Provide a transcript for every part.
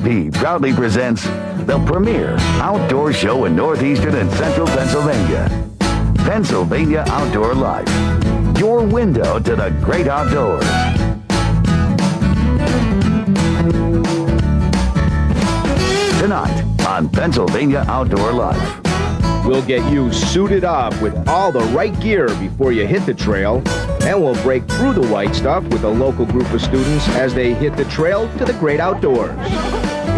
TV proudly presents the premier outdoor show in northeastern and central Pennsylvania. Pennsylvania Outdoor Life, your window to the great outdoors. Tonight on Pennsylvania Outdoor Life. We'll get you suited up with all the right gear before you hit the trail, and we'll break through the white stuff with a local group of students as they hit the trail to the great outdoors.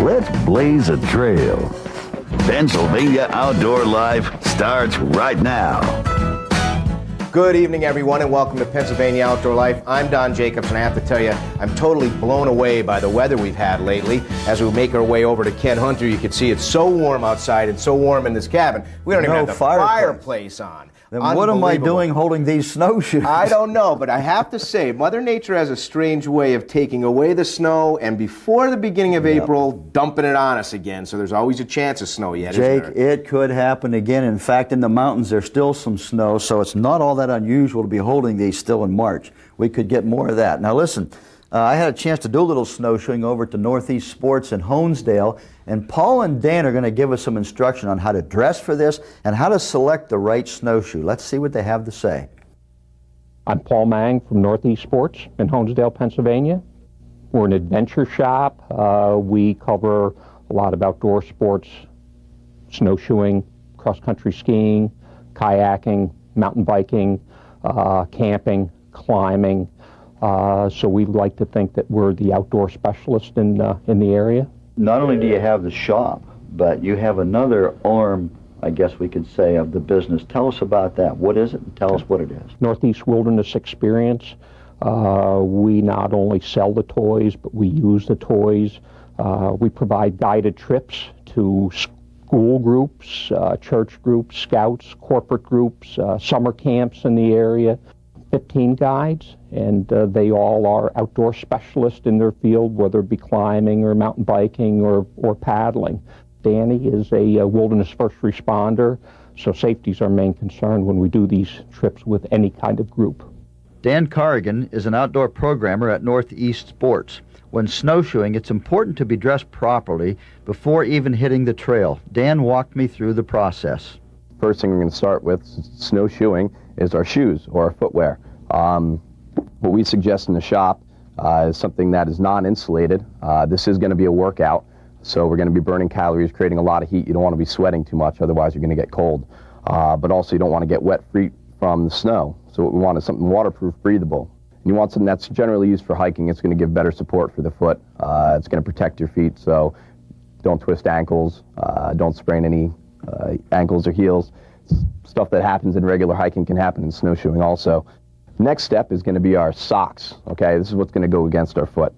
Let's blaze a trail. Pennsylvania Outdoor Life starts right now. Good evening, everyone, and welcome to Pennsylvania Outdoor Life. I'm Don Jacobs, and I have to tell you, I'm totally blown away by the weather we've had lately. As we make our way over to Ken Hunter, you can see it's so warm outside and so warm in this cabin. We don't even have the fireplace on. Then what am I doing holding these snowshoes? I don't know, but I have to say, Mother Nature has a strange way of taking away the snow and before the beginning of April, dumping it on us again. So there's always a chance of snow yet, Jake, isn't there? it could happen again. In fact, in the mountains, there's still some snow, so it's not all that unusual to be holding these still in March. We could get more of that. Now listen, I had a chance to do a little snowshoeing over to Northeast Sports in Honesdale, and Paul and Dan are going to give us some instruction on how to dress for this and how to select the right snowshoe. Let's see what they have to say. I'm Paul Mang from Northeast Sports in Honesdale, Pennsylvania. We're an adventure shop. We cover a lot of outdoor sports, snowshoeing, cross-country skiing, kayaking, mountain biking, camping, climbing. So we like to think that we're the outdoor specialist in the area. Not only do you have the shop, but you have another arm, I guess we could say, of the business. Tell us about that. What is it? And tell us what it is. Northeast Wilderness Experience. We not only sell the toys, but we use the toys. We provide guided trips to school groups, church groups, scouts, corporate groups, summer camps in the area. 15 guides, and they all are outdoor specialists in their field, whether it be climbing or mountain biking or paddling. Danny is a wilderness first responder, so safety is our main concern when we do these trips with any kind of group. Dan Corrigan is an outdoor programmer at Northeast Sports. When snowshoeing, it's important to be dressed properly before even hitting the trail. Dan walked me through the process. First thing we're going to start with snowshoeing is our shoes or our footwear. What we suggest in the shop is something that is non-insulated. This is going to be a workout, so we're going to be burning calories, creating a lot of heat. You don't want to be sweating too much, otherwise you're going to get cold. But also you don't want to get wet feet from the snow. So what we want is something waterproof, breathable. And you want something that's generally used for hiking. It's going to give better support for the foot. It's going to protect your feet, so don't twist ankles, don't sprain any ankles or heels. Stuff that happens in regular hiking can happen in snowshoeing also. Next step is going to be our socks. Okay, this is what's going to go against our foot.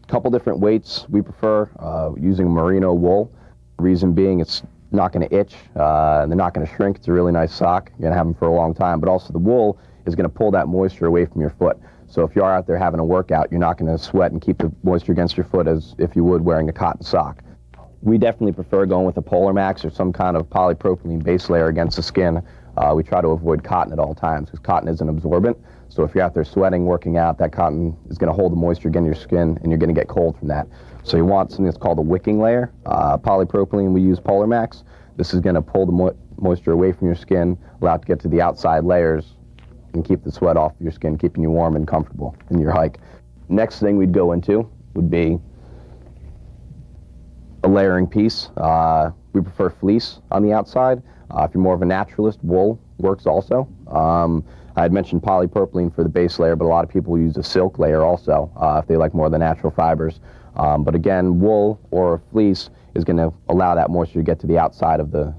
Couple different weights we prefer, using merino wool. Reason being, it's not going to itch, and they're not going to shrink. It's a really nice sock. You're going to have them for a long time, but also the wool is going to pull that moisture away from your foot. So if you are out there having a workout, you're not going to sweat and keep the moisture against your foot as if you would wearing a cotton sock. We definitely prefer going with a Polar Max or some kind of polypropylene base layer against the skin. We try to avoid cotton at all times because cotton is an absorbent. So if you're out there sweating, working out, that cotton is going to hold the moisture against your skin and you're going to get cold from that. So you want something that's called a wicking layer. Polypropylene, we use Polar Max. This is going to pull the moisture away from your skin, allow it to get to the outside layers and keep the sweat off your skin, keeping you warm and comfortable in your hike. Next thing we'd go into would be a layering piece. We prefer fleece on the outside. If you're more of a naturalist, wool works also. I had mentioned polypropylene for the base layer, but a lot of people use a silk layer also if they like more of the natural fibers. But again, wool or fleece is going to allow that moisture to get to the outside of the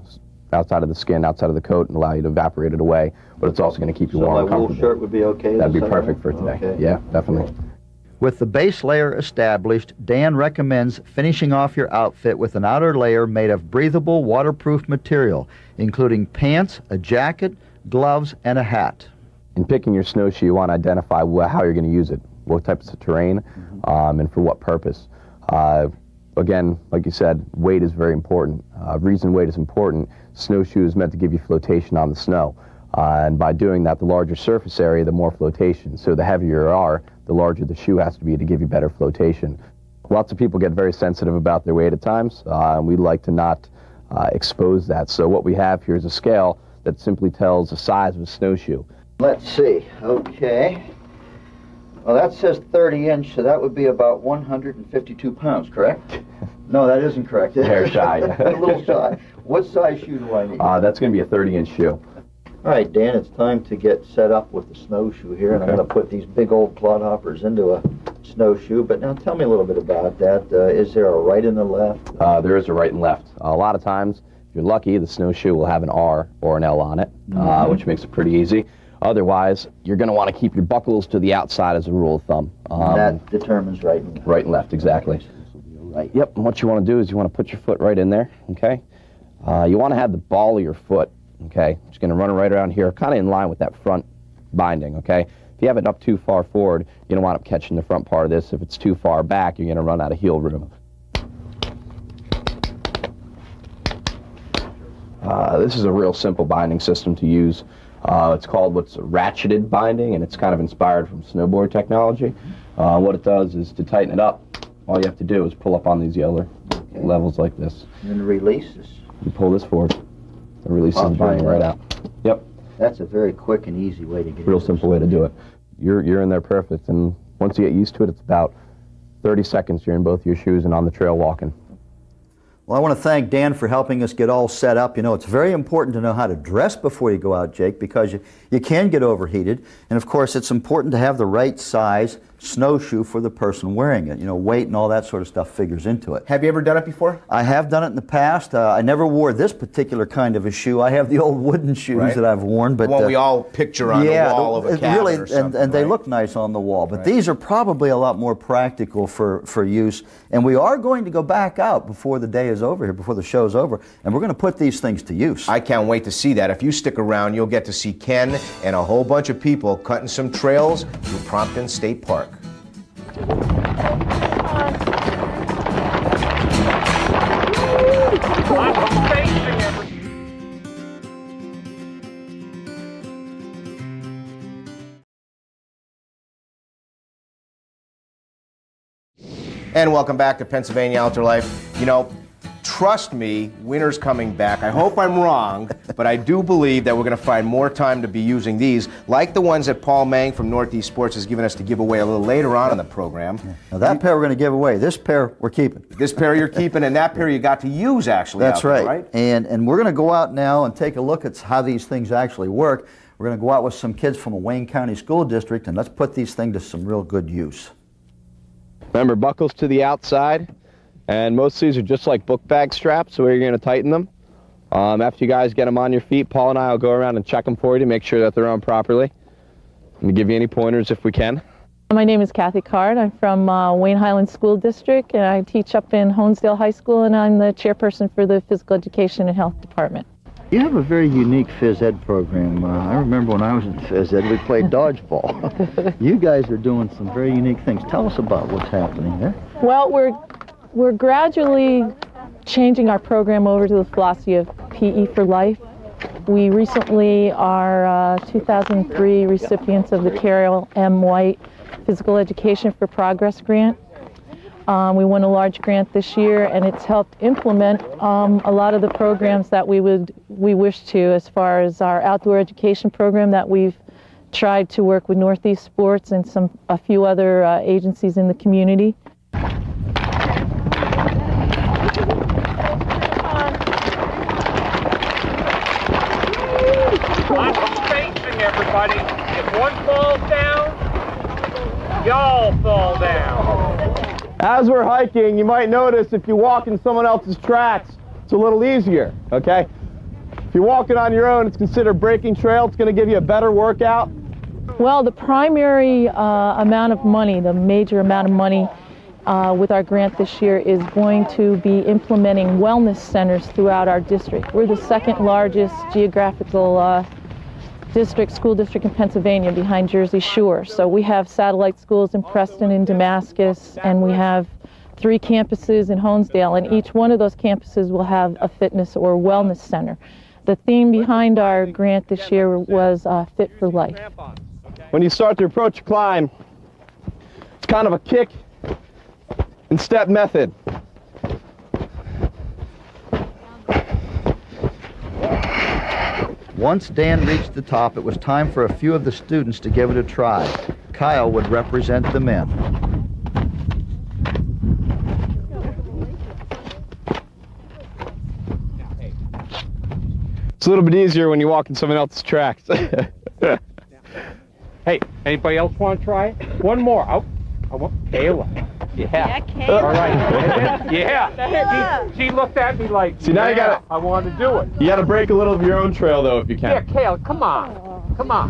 skin, outside of the coat, and allow you to evaporate it away. But it's also going to keep you warm and comfortable. So my wool shirt would be okay? That'd be perfect for today. Okay. Yeah, definitely. With the base layer established, Dan recommends finishing off your outfit with an outer layer made of breathable, waterproof material, including pants, a jacket, gloves, and a hat. In picking your snowshoe, you want to identify how you're going to use it, what types of terrain, and for what purpose. Again, like you said, weight is very important. Reason weight is important, snowshoe is meant to give you flotation on the snow. And by doing that, the larger surface area, the more flotation. So the heavier you are, the larger the shoe has to be to give you better flotation. Lots of people get very sensitive about their weight at times, and we'd like to not expose that. So what we have here is a scale that simply tells the size of a snowshoe. Let's see. Okay. Well, that says 30-inch, so that would be about 152 pounds, correct? No, that isn't correct. A hair shy. A little shy. What size shoe do I need? That's going to be a 30-inch shoe. All right, Dan, it's time to get set up with the snowshoe here, and I'm going to put these big old clodhoppers into a snowshoe. But now tell me a little bit about that. Is there a right and a left? There is a right and left. A lot of times, if you're lucky, the snowshoe will have an R or an L on it, which makes it pretty easy. Otherwise, you're going to want to keep your buckles to the outside as a rule of thumb. That determines right and left. Right and left, exactly. Right. Yep, and what you want to do is you want to put your foot right in there, okay? You want to have the ball of your foot, okay? Just going to run it right around here, kind of in line with that front binding, okay? If you have it up too far forward, you're going to wind up catching the front part of this. If it's too far back, you're going to run out of heel room. This is a real simple binding system to use. It's called what's ratcheted binding, and it's kind of inspired from snowboard technology. What it does is to tighten it up, all you have to do is pull up on these yellow levels like this. And release this. You pull this forward, it releases the binding right out. Yep. That's a very quick and easy way to get Real simple way to do it. You're in there perfect, and once you get used to it, it's about 30 seconds you're in both your shoes and on the trail walking. Well, I want to thank Dan for helping us get all set up. You know, it's very important to know how to dress before you go out, Jake, because you can get overheated. And, of course, it's important to have the right size snowshoe for the person wearing it. You know, weight and all that sort of stuff figures into it. Have you ever done it before? I have done it in the past. I never wore this particular kind of a shoe. I have the old wooden shoes that I've worn. But we all picture on the wall of a cabin really, or something, and they look nice on the wall. But these are probably a lot more practical for use. And we are going to go back out before the day is over here, before the show's over, and we're going to put these things to use. I can't wait to see that. If you stick around, you'll get to see Ken and a whole bunch of people cutting some trails through Prompton State Park. And welcome back to Pennsylvania Outdoor Life. You know, trust me, winter's coming back. I hope I'm wrong, but I do believe that we're going to find more time to be using these, like the ones that Paul Mang from Northeast Sports has given us to give away a little later on in the program. Now that pair we're going to give away. This pair we're keeping. This pair you're keeping, and that pair you got to use, actually. That's out there, right. And we're going to go out now and take a look at how these things actually work. We're going to go out with some kids from a Wayne County school district, and let's put these things to some real good use. Remember, buckles to the outside, and most of these are just like book bag straps, so you're going to tighten them. After you guys get them on your feet, Paul and I will go around and check them for you to make sure that they're on properly, and give you any pointers if we can. My name is Kathy Card. I'm from Wayne Highland School District, and I teach up in Honesdale High School, and I'm the chairperson for the Physical Education and Health Department. You have a very unique phys ed program. I remember when I was in phys ed, we played dodgeball. You guys are doing some very unique things. Tell us about what's happening there. Well, we're gradually changing our program over to the philosophy of PE for life. We recently are 2003 recipients of the Carol M. White Physical Education for Progress grant. We won a large grant this year, and it's helped implement a lot of the programs that we wish to, as far as our outdoor education program that we've tried to work with Northeast Sports and a few other agencies in the community. Lots of spacing, everybody. If one falls down, y'all fall down. As we're hiking, you might notice if you walk in someone else's tracks, it's a little easier, okay? If you're walking on your own, it's considered breaking trail. It's going to give you a better workout. Well, the primary amount of money, the major amount of money with our grant this year is going to be implementing wellness centers throughout our district. We're the second largest geographical school district in Pennsylvania, behind Jersey Shore. So we have satellite schools in Preston and Damascus, and we have 3 campuses in Honesdale, and each one of those campuses will have a fitness or wellness center. The theme behind our grant this year was Fit for Life. When you start to approach a climb, it's kind of a kick and step method. Once Dan reached the top, it was time for a few of the students to give it a try. Kyle would represent the men. It's a little bit easier when you walk in someone else's tracks. Hey, anybody else want to try it? One more. I want Kayla. Yeah. Kayla. All right. Yeah. She looked at me like, See, now you gotta, I want to do it. you gotta break a little of your own trail though if you Yeah, can. Kayla, come on. Come on.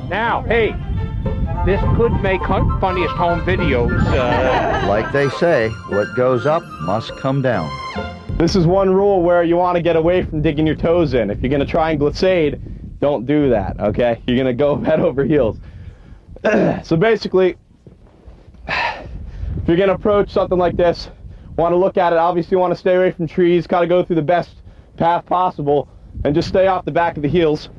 Now, hey, this could make funniest home videos. Like they say, what goes up must come down. This is one rule where you want to get away from digging your toes in. If you're gonna try and glissade, don't do that, okay? You're gonna go head over heels. So basically, if you're gonna approach something like this, want to look at it, obviously you want to stay away from trees, gotta go through the best path possible, and just stay off the back of the heels.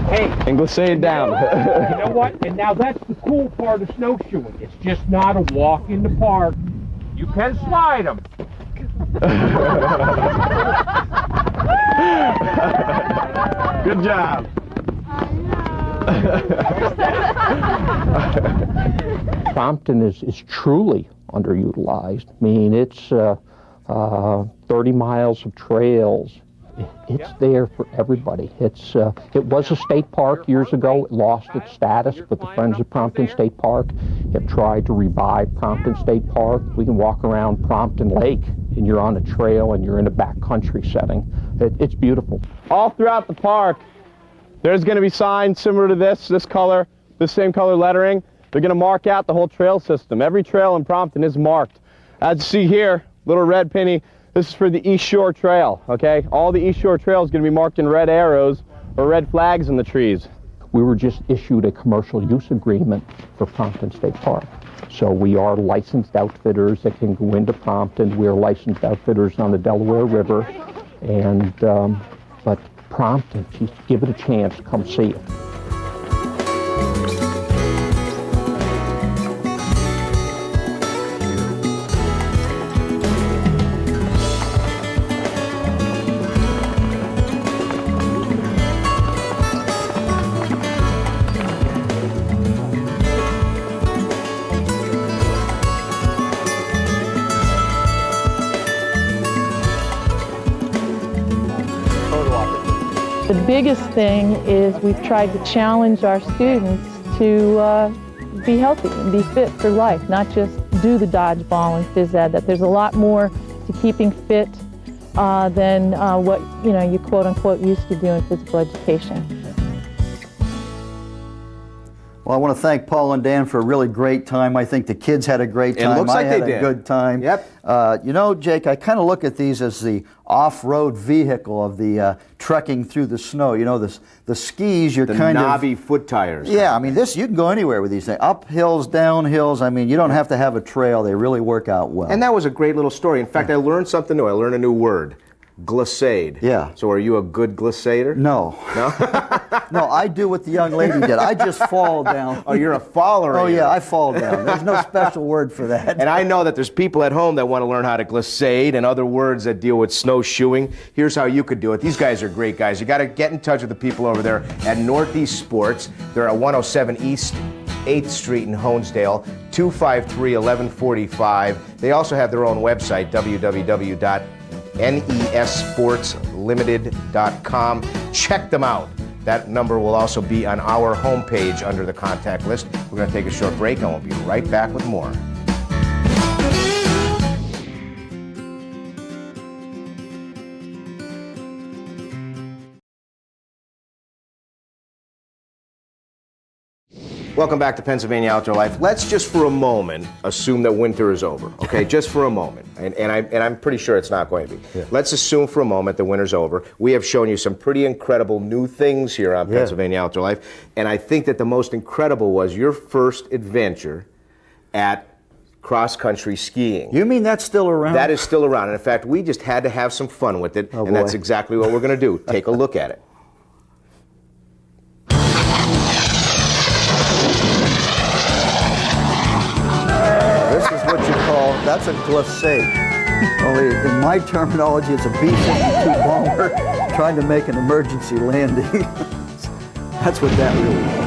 Hey, And glissade down. you know what? And now that's the cool part of snowshoeing. It's just not a walk in the park. You can slide them. Good job. Prompton is truly underutilized. I mean, it's 30 miles of trails. It's there for everybody. It was a state park years ago. It lost its status, but the Friends of Prompton State Park have tried to revive Prompton State Park. We can walk around Prompton Lake, and you're on a trail, and you're in a backcountry setting. It's beautiful. All throughout the park, there's going to be signs similar to this color, this same color lettering. They're going to mark out the whole trail system. Every trail in Prompton is marked. As you see here, little red penny, this is for the East Shore Trail, okay? All the East Shore Trail is going to be marked in red arrows or red flags in the trees. We were just issued a commercial use agreement for Prompton State Park. So we are licensed outfitters that can go into Prompton. We are licensed outfitters on the Delaware River. And, but Prompton, geez, give it a chance, come see it. The biggest thing is we've tried to challenge our students to be healthy and be fit for life, not just do the dodgeball and phys ed, that there's a lot more to keeping fit than what you quote unquote used to do in physical education. Well, I want to thank Paul and Dan for a really great time. I think the kids had a great time. It looks like I had they did. a good time. Yep. You know, Jake, I kind of look at these as the off-road vehicle of the trekking through the snow. You know, the skis, you're The kind of... knobby foot tires. Yeah, I mean, you can go anywhere with these things. Up hills, down hills. I mean, you don't have to have a trail. They really work out well. And that was a great little story. In fact, I learned something new. I learned a new word. Glissade. Yeah. So are you a good glissader? No. No, I do what the young lady did. I just fall down. Oh, you're a faller. Oh, yeah, I fall down. There's no special word for that. And I know that there's people at home that want to learn how to glissade and other words that deal with snowshoeing. Here's how you could do it. These guys are great guys. You got to get in touch with the people over there at Northeast Sports. They're at 107 East 8th Street in Honesdale, 253-1145. They also have their own website, www.nesportslimited.com. Check them out. That number will also be on our homepage under the contact list. We're going to take a short break and we'll be right back with more. Welcome back to Pennsylvania Outdoor Life. Let's just for a moment assume that winter is over, okay? Just for a moment. And I'm pretty sure it's not going to be. Yeah. Let's assume for a moment that winter's over. We have shown you some pretty incredible new things here on Pennsylvania Outdoor Life. And I think that the most incredible was your first adventure at cross-country skiing. You mean that's still around? That is still around. And in fact, we just had to have some fun with it, and that's exactly what we're going to do. Take a look at it. This is what you call, that's a glissade. Only in my terminology, it's a B-52 bomber trying to make an emergency landing. That's what that really is.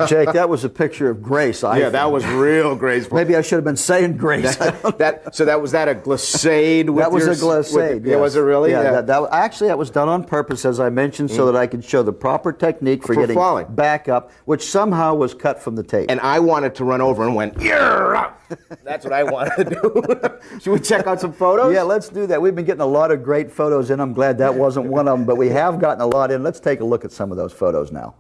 Jake, that was a picture of grace. Yeah, that was real graceful. Maybe I should have been saying grace. So was that a glissade? That was a glissade. Yeah, was it really? Yeah. Actually, that was done on purpose, as I mentioned, so that I could show the proper technique for getting falling back up, which somehow was cut from the tape. And I wanted to run over and went, yeah! That's what I wanted to do. Should we check out some photos? Yeah, let's do that. We've been getting a lot of great photos in. I'm glad that wasn't one of them, but we have gotten a lot in. Let's take a look at some of those photos now.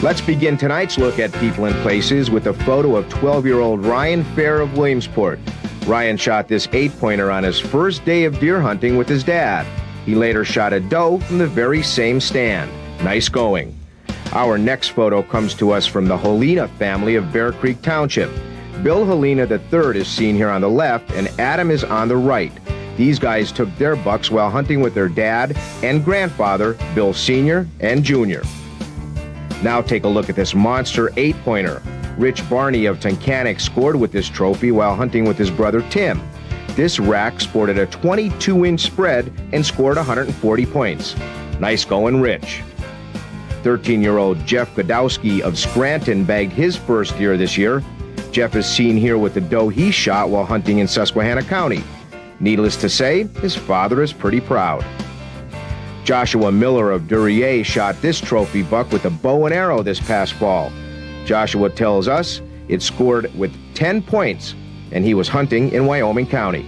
Let's begin tonight's look at people and places with a photo of 12-year-old Ryan Fair of Williamsport. Ryan shot this 8-pointer on his first day of deer hunting with his dad. He later shot a doe from the very same stand. Nice going. Our next photo comes to us from the Helena family of Bear Creek Township. Bill Helena III is seen here on the left, and Adam is on the right. These guys took their bucks while hunting with their dad and grandfather, Bill Sr. and Jr. Now take a look at this monster 8-pointer. Rich Barney of Tunkhannock scored with this trophy while hunting with his brother Tim. This rack sported a 22-inch spread and scored 140 points. Nice going, Rich. 13-year-old Jeff Godowski of Scranton bagged his first deer this year. Jeff is seen here with the doe he shot while hunting in Susquehanna County. Needless to say, his father is pretty proud. Joshua Miller of Duryea shot this trophy buck with a bow and arrow this past fall. Joshua tells us it scored with 10 points, and he was hunting in Wyoming County.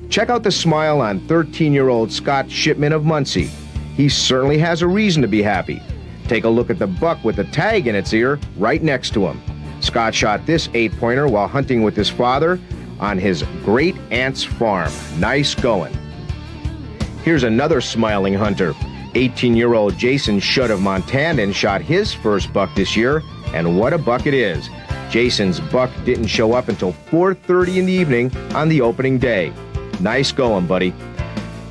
Check out the smile on 13-year-old Scott Shipman of Muncie. He certainly has a reason to be happy. Take a look at the buck with the tag in its ear right next to him. Scott shot this 8-pointer while hunting with his father on his great aunt's farm. Nice going. Here's another smiling hunter. 18-year-old Jason Shutt of Montana shot his first buck this year, and what a buck it is. Jason's buck didn't show up until 4:30 in the evening on the opening day. Nice going, buddy.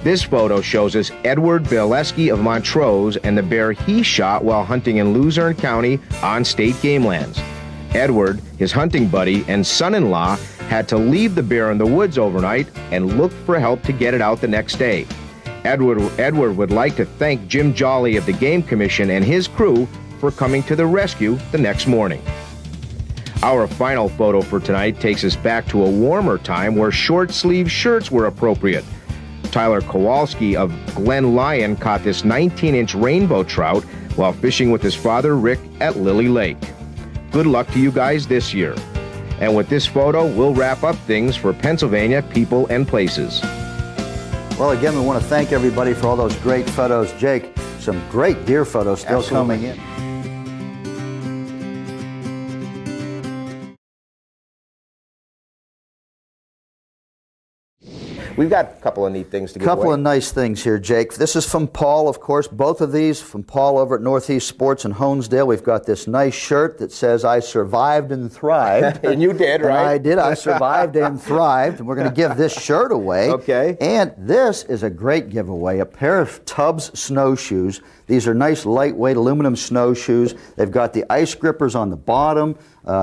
This photo shows us Edward Bileski of Montrose and the bear he shot while hunting in Luzerne County on state game lands. Edward, his hunting buddy and son-in-law, had to leave the bear in the woods overnight and look for help to get it out the next day. Edward would like to thank Jim Jolly of the Game Commission and his crew for coming to the rescue the next morning. Our final photo for tonight takes us back to a warmer time where short-sleeve shirts were appropriate. Tyler Kowalski of Glen Lyon caught this 19-inch rainbow trout while fishing with his father Rick at Lily Lake. Good luck to you guys this year. And with this photo, we'll wrap up things for Pennsylvania people and places. Well, again, we want to thank everybody for all those great photos. Jake, some great deer photos still coming in. We've got a couple of neat things to give away. Couple of nice things here, Jake. This is from Paul, of course. Both of these from Paul over at Northeast Sports in Honesdale. We've got this nice shirt that says, "I survived and thrived." And you did, right? And I did. I survived and thrived. And we're going to give this shirt away. Okay. And this is a great giveaway, a pair of Tubbs snowshoes. These are nice, lightweight aluminum snowshoes. They've got the ice grippers on the bottom.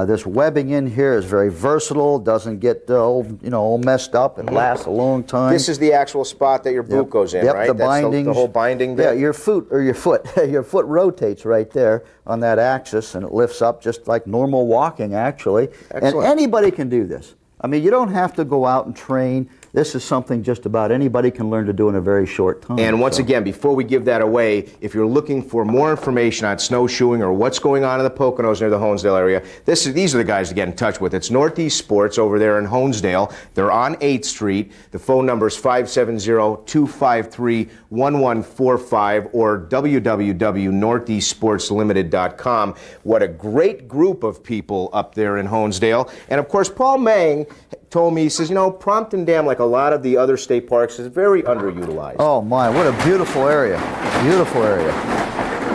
This webbing in here is very versatile. Doesn't get all messed up. It lasts a long time. This is the actual spot that your boot goes in, right? The binding. The whole binding Yeah, bit? your foot rotates right there on that axis, and it lifts up just like normal walking, actually. Excellent. And anybody can do this. I mean, you don't have to go out and train. this is something just about anybody can learn to do in a very short time. And once again, before we give that away, if you're looking for more information on snowshoeing or what's going on in the Poconos near the Honesdale area, these are the guys to get in touch with. It's Northeast Sports over there in Honesdale. They're on 8th Street. The phone number is 570-253-1145 or www.northeastsportslimited.com. What a great group of people up there in Honesdale. And of course, Paul Mang told me, he says, you know, Prompton Dam, like a lot of the other state parks, is very underutilized. Oh my, what a beautiful area. Beautiful area.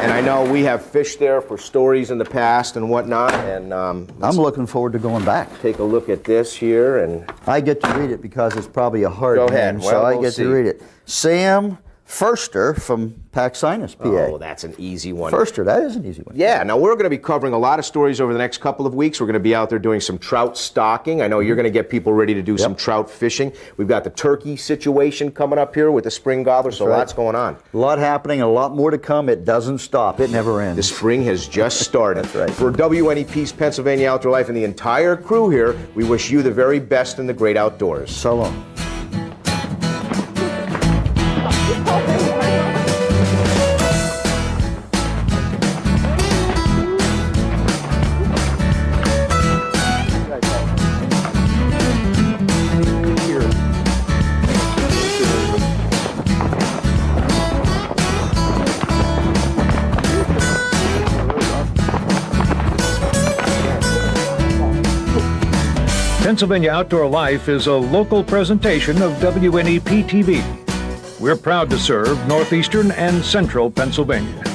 And I know we have fished there for stories in the past and whatnot, and I'm looking forward to going back. Take a look at this here, and I get to read it because it's probably a hard Go ahead. name, Well, so I we'll get see. to read it. Sam Furster from Paxinus, PA. oh, that's an easy one. Furster, that is an easy one. Yeah, now we're going to be covering a lot of stories over the next couple of weeks. We're going to be out there doing some trout stocking. I know you're going to get people ready to do some trout fishing. We've got the turkey situation coming up here with the spring gobbler, so right. lots going on. A lot happening, a lot more to come. It doesn't stop. It never ends. The spring has just started. That's right. For WNEP's Pennsylvania Outdoor Life and the entire crew here, we wish you the very best in the great outdoors. So long. Pennsylvania Outdoor Life is a local presentation of WNEP TV. We're proud to serve northeastern and central Pennsylvania.